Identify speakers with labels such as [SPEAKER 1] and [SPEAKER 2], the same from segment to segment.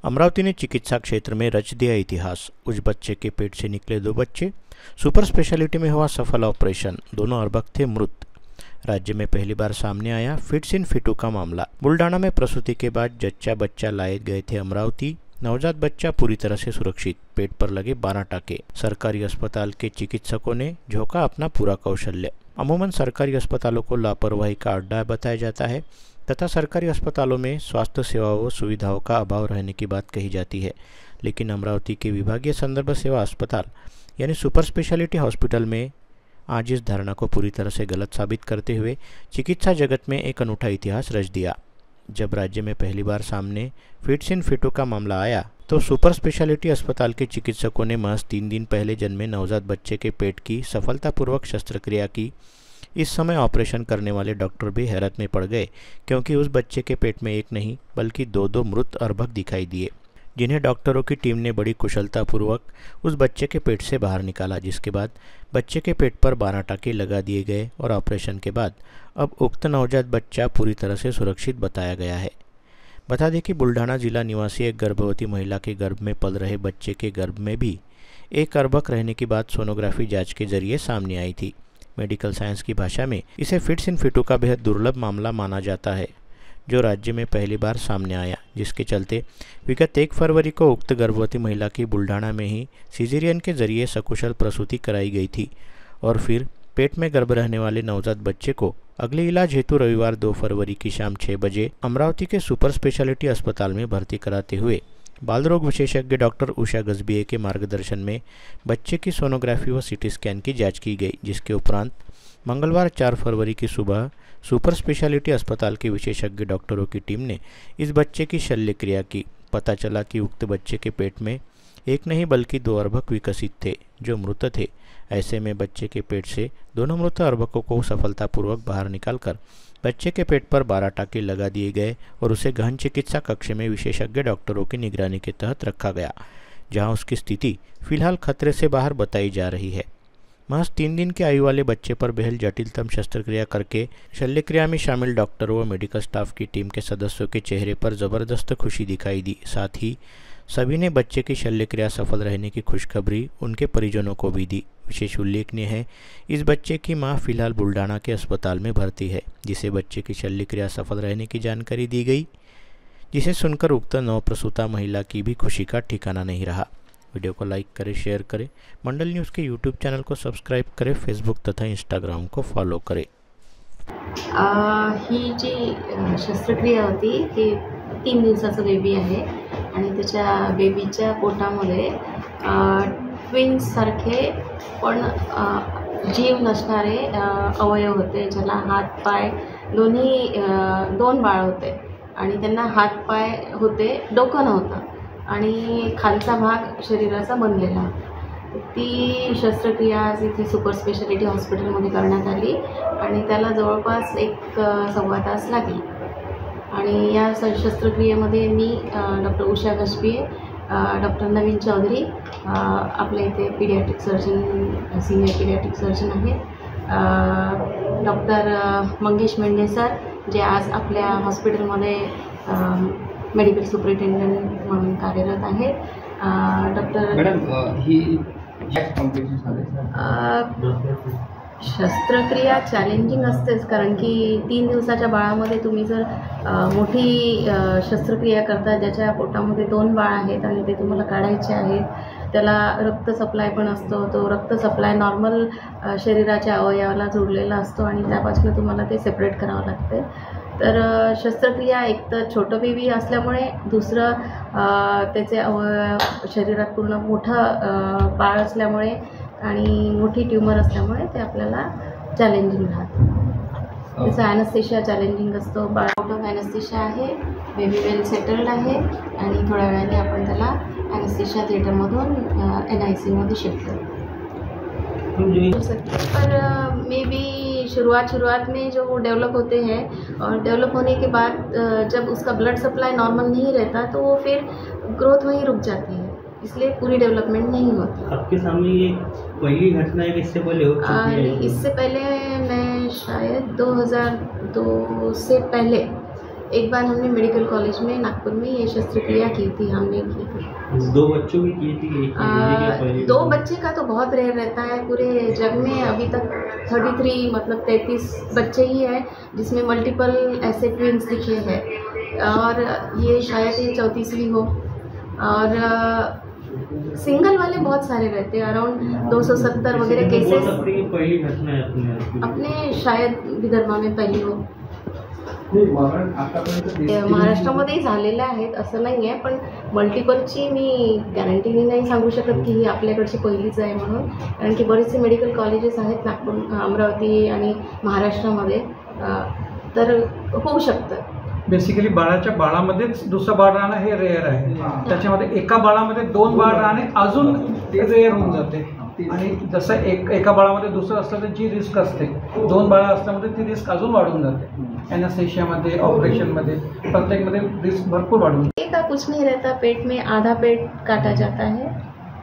[SPEAKER 1] अमरावती ने चिकित्सा क्षेत्र में रच दिया इतिहास। उस बच्चे के पेट से निकले 2 बच्चे। सुपर स्पेशलिटी में हुआ सफल ऑपरेशन, दोनों अर्भक थे मृत। राज्य में पहली बार सामने आया फिट्स इन फिटू का मामला। बुल्डाना में प्रसूति के बाद जच्चा बच्चा लाए गए थे अमरावती। नवजात बच्चा पूरी तरह से सुरक्षित, पेट पर लगे 12 टाके। सरकारी अस्पताल के चिकित्सकों ने झोंका अपना पूरा कौशल्य। अमूमन सरकारी अस्पतालों को लापरवाही का अड्डा बताया जाता है तथा सरकारी अस्पतालों में स्वास्थ्य सेवाओं व सुविधाओं का अभाव रहने की बात कही जाती है, लेकिन अमरावती के विभागीय संदर्भ सेवा अस्पताल यानी सुपर स्पेशलिटी हॉस्पिटल में आज इस धारणा को पूरी तरह से गलत साबित करते हुए चिकित्सा जगत में एक अनूठा इतिहास रच दिया। जब राज्य में पहली बार सामने फिट्स इन फिटू का मामला आया तो सुपर स्पेशलिटी अस्पताल के चिकित्सकों ने महज 3 दिन पहले जन्मे नवजात बच्चे के पेट की सफलतापूर्वक शस्त्रक्रिया की। इस समय ऑपरेशन करने वाले डॉक्टर भी हैरत में पड़ गए, क्योंकि उस बच्चे के पेट में एक नहीं बल्कि 2 मृत अर्भक दिखाई दिए, जिन्हें डॉक्टरों की टीम ने बड़ी कुशलतापूर्वक उस बच्चे के पेट से बाहर निकाला, जिसके बाद बच्चे के पेट पर 12 टाके लगा दिए गए और ऑपरेशन के बाद अब उक्त नवजात बच्चा पूरी तरह से सुरक्षित बताया गया है। बता दें कि बुल्ढाना जिला निवासी एक गर्भवती महिला के गर्भ में पल रहे बच्चे के गर्भ में भी एक अर्भक रहने की बात सोनोग्राफी जांच के जरिए सामने आई थी। मेडिकल साइंस की भाषा में इसे फिट्स इन फिटू का बेहद दुर्लभ मामला माना जाता है, जो राज्य में पहली बार सामने आया, जिसके चलते विगत 1 फरवरी को उक्त गर्भवती महिला की बुल्ढाना में ही सीजेरियन के जरिए सकुशल प्रसूति कराई गई थी और फिर पेट में गर्भ रहने वाले नवजात बच्चे को अगले इलाज हेतु रविवार 2 फरवरी की शाम 6 बजे अमरावती के सुपर स्पेशलिटी अस्पताल में भर्ती कराते हुए बाल रोग विशेषज्ञ डॉक्टर उषा गजबिये के मार्गदर्शन में बच्चे की सोनोग्राफी व सीटी स्कैन की जांच की गई, जिसके उपरांत मंगलवार 4 फरवरी की सुबह सुपर स्पेशलिटी अस्पताल के विशेषज्ञ डॉक्टरों की टीम ने इस बच्चे की शल्य क्रिया की। पता चला कि उक्त बच्चे के पेट में एक नहीं बल्कि 2 अर्भक विकसित थे, जो मृत थे। ऐसे में बच्चे के पेट से दोनों मृत अर्भकों को सफलतापूर्वक बाहर निकालकर बच्चे के पेट पर 12 टाके लगा दिए गए और उसे गहन चिकित्सा कक्ष में विशेषज्ञ डॉक्टरों की निगरानी के तहत रखा गया, जहां उसकी स्थिति फिलहाल खतरे से बाहर बताई जा रही है। महज 3 दिन की आयु वाले बच्चे पर बेहद जटिलतम शस्त्रक्रिया करके शल्यक्रिया में शामिल डॉक्टरों व मेडिकल स्टाफ की टीम के सदस्यों के चेहरे पर जबरदस्त खुशी दिखाई दी। साथ ही सभी ने बच्चे की शल्यक्रिया सफल रहने की खुशखबरी उनके परिजनों को भी दी। विशेष उल्लेखनीय है, इस बच्चे की मां फिलहाल बुल्ढाना के अस्पताल में भर्ती है, जिसे बच्चे की शल्यक्रिया सफल रहने की जानकारी दी गई, जिसे सुनकर उक्त नवप्रसूता महिला की भी खुशी का ठिकाना नहीं रहा। वीडियो को लाइक करें, शेयर करें, मंडल न्यूज़ के यूट्यूब चैनल को सब्सक्राइब करें, फेसबुक तथा इंस्टाग्राम को फॉलो करें।
[SPEAKER 2] ही जी शस्त्रक्रिया होती ती 3 दिवसाचं बेबी आहे आणि त्याच्या बेबीच्या पोटामध्ये ट्विन्ससारखे पण जीव नसणारे अवयव होते, ज्याला हात पाय दोन्ही 2 बाळ होते आणि त्यांना हात पाय होते, डोकं नव्हतं आणि खालचा भाग शरीराचा बनलेला। ती शस्त्रक्रिया आज इथे सुपर स्पेशलिटी हॉस्पिटलमध्ये करण्यात आली आणि त्याला जवळपास 1-1.25 तास लागले आणि या शस्त्रक्रियेमध्ये मी डॉक्टर उषा गजबिये, डॉक्टर नवीन चौधरी आपल्या इथे paediatric surgeon, senior paediatric surgeon आहेत, डॉक्टर मंगेश मेंढे सर जे आज आपल्या हॉस्पिटलमध्ये मेडिकल सुपरिटेंडंट म्हणून कार्यरत आहेत, डॉक्टर
[SPEAKER 3] मॅडम ही
[SPEAKER 2] शस्त्रक्रिया चॅलेंजिंग असतेच, कारण की 3 दिवसाच्या बाळामध्ये तुम्ही जर मोठी शस्त्रक्रिया करता, ज्याच्या पोटामध्ये 2 बाळ आहेत आणि ते तुम्हाला काढायचे आहेत, त्याला रक्त सप्लाय पण असतो, तो रक्त सप्लाय नॉर्मल शरीराच्या अवयवाला जोडलेला असतो आणि त्यापासून तुम्हाला ते सेपरेट करावं लागते। तर शस्त्रक्रिया एक तर छोटं बेबी असल्यामुळे, दुसरं त्याचे अवयव शरीरात पूर्ण मोठं बाळ असल्यामुळे आणि मोठी ट्यूमर असल्यामुळे ते आपल्याला चॅलेंजिंग राहतं। त्याचं ॲनेस्थेशिया चॅलेंजिंग असतो, बाळ आउट ऑफ ॲनेस्थेशिया आहे, बेबी वेल सेटल्ड आहे आणि थोड्या वेळाने आपण त्याला ॲनेस्थेशिया थिएटरमधून NICUमध्ये शिफ्ट करू। पर मे बी शुरुआत में जो डेवलप होते हैं और डेवलप होने के बाद जब उसका ब्लड सप्लाई नॉर्मल नहीं रहता तो वो फिर ग्रोथ वहीं रुक जाती है, इसलिए पूरी डेवलपमेंट नहीं होती।
[SPEAKER 3] आपके सामने ये पहली घटना है कि इससे पहले हो चुकी है?
[SPEAKER 2] इससे पहले मैं शायद 2002 से पहले एक बार हमने मेडिकल कॉलेज में नागपुर में ये शस्त्रक्रिया की थी, हमने की थी।
[SPEAKER 3] 2 बच्चों की थी एक की क्या पहली?
[SPEAKER 2] 2 बच्चे का तो बहुत रेयर रहता है पूरे जग में। अभी तक 33 मतलब 33 बच्चे ही हैं जिसमें मल्टीपल ऐसे ट्विंस दिखे हैं, और ये शायद ये 34वीं हो। और सिंगल वाले बहुत सारे रहते हैं, अराउंड 270 वगैरह केसेस
[SPEAKER 3] पहली घटना है
[SPEAKER 2] अपने शायद विदर्भा में पहिली हो। महाराष्ट्रामध्येही झालेल्या आहेत असं नाही आहे, पण मल्टिपलची मी गॅरंटीने नाही सांगू शकत की ही आपल्याकडची पहिलीच आहे म्हणून, कारण की बरेचसे मेडिकल कॉलेजेस आहेत नागपूर, अमरावती आणि महाराष्ट्रामध्ये, तर होऊ शकतं।
[SPEAKER 4] बेसिकली बाळामध्येच दुसरं बाळ राहणं हे रेअर आहे, त्याच्यामध्ये एका बाळामध्ये 2 बाळ राहणे अजून रेअर होऊन जाते। आणि जसं एका बाळामध्ये दुसरं असलं तर जी रिस्क असते 2 बाळं असल्यामध्ये ती रिस्क अजून वाढून जाते। एनेस्थेशियामध्ये, ऑपरेशनमध्ये प्रत्येकमध्ये रिस्क भरपूर वाढून जाते।
[SPEAKER 2] का कुछ नहीं रहता, पेट में आधा पेट काटा जाता है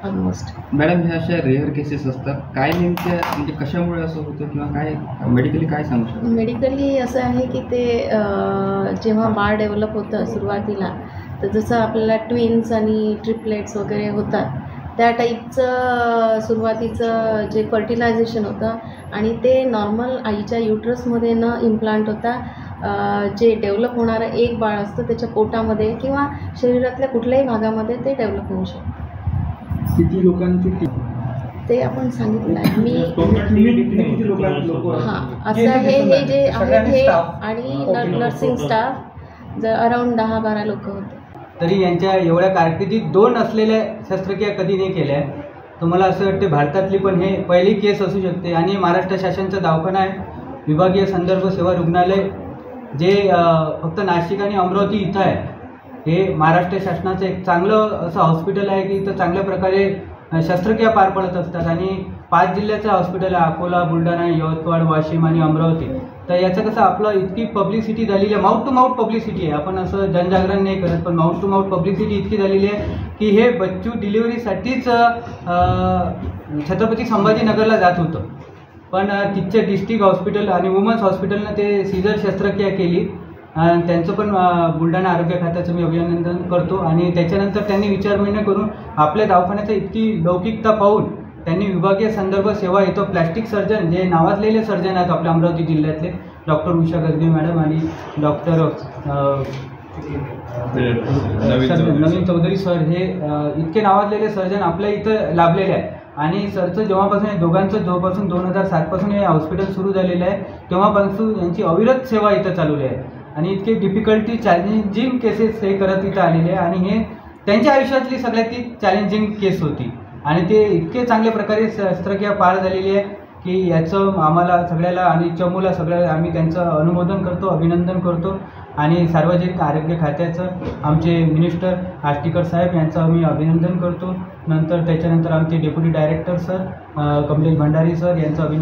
[SPEAKER 2] ऑलमोस्ट।
[SPEAKER 5] मॅडम ह्या अशा रेअर केसेस असतात, काय नेमक्या म्हणजे कशामुळे असं होतं किंवा काय मेडिकली काय सांगू शकतो?
[SPEAKER 2] मेडिकली असं आहे की ते जेव्हा बाळ डेव्हलप होतं सुरुवातीला, तर जसं आपल्याला ट्विन्स आणि ट्रिपलेट्स वगैरे होतात त्या टाईपचं सुरुवातीचं जे फर्टिलायझेशन होतं, आणि ते नॉर्मल आईच्या युट्रसमध्ये न इम्प्लांट होता जे डेव्हलप होणारं एक बाळ असतं त्याच्या पोटामध्ये किंवा शरीरातल्या कुठल्याही भागामध्ये ते डेव्हलप होऊ शकतं।
[SPEAKER 4] किती लोकांची
[SPEAKER 2] ते आपण सांगितलं आहे मी।
[SPEAKER 4] किती लोक
[SPEAKER 2] हां, असं हे जे आहेत हे आणि नर्सिंग स्टाफ अराउंड 10-12 लोक होते।
[SPEAKER 6] तरी यांच्या एवढ्या कारकिर्दीत 2 असलेल्या शस्त्रक्रिया कधी नाही केल्या। तुम्हाला असं वाटते भारतातली पण हे पहिली केस असू शकते, आणि महाराष्ट्र शासनाचा दवाखाना आहे, विभागीय संदर्भ सेवा रुग्णालय जे फक्त नाशिक आणि अमरावती इथं आहे। हे महाराष्ट्र शासनाचं एक चांगलं असं हॉस्पिटल आहे की इथं चांगल्या प्रकारे शस्त्रक्रिया पार पडत असतात, आणि 5 जिल्ह्याचं हॉस्पिटल आहे, अकोला, बुलढाणा, यवतमाळ, वाशिम आणि अमरावती। तर याचं कसं आपलं इतकी पब्लिसिटी झालेली आहे, माउथ टू माउथ पब्लिसिटी आहे, आपण असं जनजागरण नाही करत, पण माउथ टू माउथ पब्लिसिटी इतकी झालेली आहे की हे बच्चू डिलिव्हरीसाठीच छत्रपती संभाजीनगरला जात होतं, पण तिथचे डिस्ट्रिक्ट हॉस्पिटल आणि वुमन्स हॉस्पिटलनं ते सीझर शस्त्रक्रिया केली। त्यांचं पण बुलढाणा आरोग्य खात्याचं मी अभिनंदन करतो। आणि त्याच्यानंतर त्यांनी विचारविनिमय करून आपल्या दवाखान्याचं इतकी लौकिकता पाहून त्यांनी विभागीय संदर्भ सेवा इथं प्लॅस्टिक सर्जन जे नावाजलेले सर्जन आहेत आपल्या अमरावती जिल्ह्यातले डॉक्टर उषा गजबे मॅडम आणि डॉक्टर नवीन चौधरी सर, हे इतके नावाजलेले सर्जन आपल्या इथं लाभलेले आहेत। आणि सरचं जेव्हापासून दोघांचं जेव्हापासून 2007 पासून हे हॉस्पिटल सुरू झालेलं आहे तेव्हापासून यांची अविरत सेवा इथं चालवली आहे, आणि इतके डिफिकल्टी चॅलेंजिंग केसेस हे करत इथं आलेले आहे, आणि हे त्यांच्या आयुष्यातली सगळ्यात चॅलेंजिंग केस होती, आणि ते इतके चांगल्या प्रकारे शस्त्रक्रिया पार झालेली आहे की याचं आम्हाला सगळ्याला आणि चमूला सगळ्याला आम्ही त्यांचं अनुमोदन करतो, अभिनंदन करतो। आणि सार्वजनिक आरोग्य खात्याचं आमचे मिनिस्टर आष्टीकर साहेब यांचं आम्ही अभिनंदन करतो। नंतर त्याच्यानंतर आमचे deputy director sir Kamlesh Bhandari sir यांचं अभिनंदन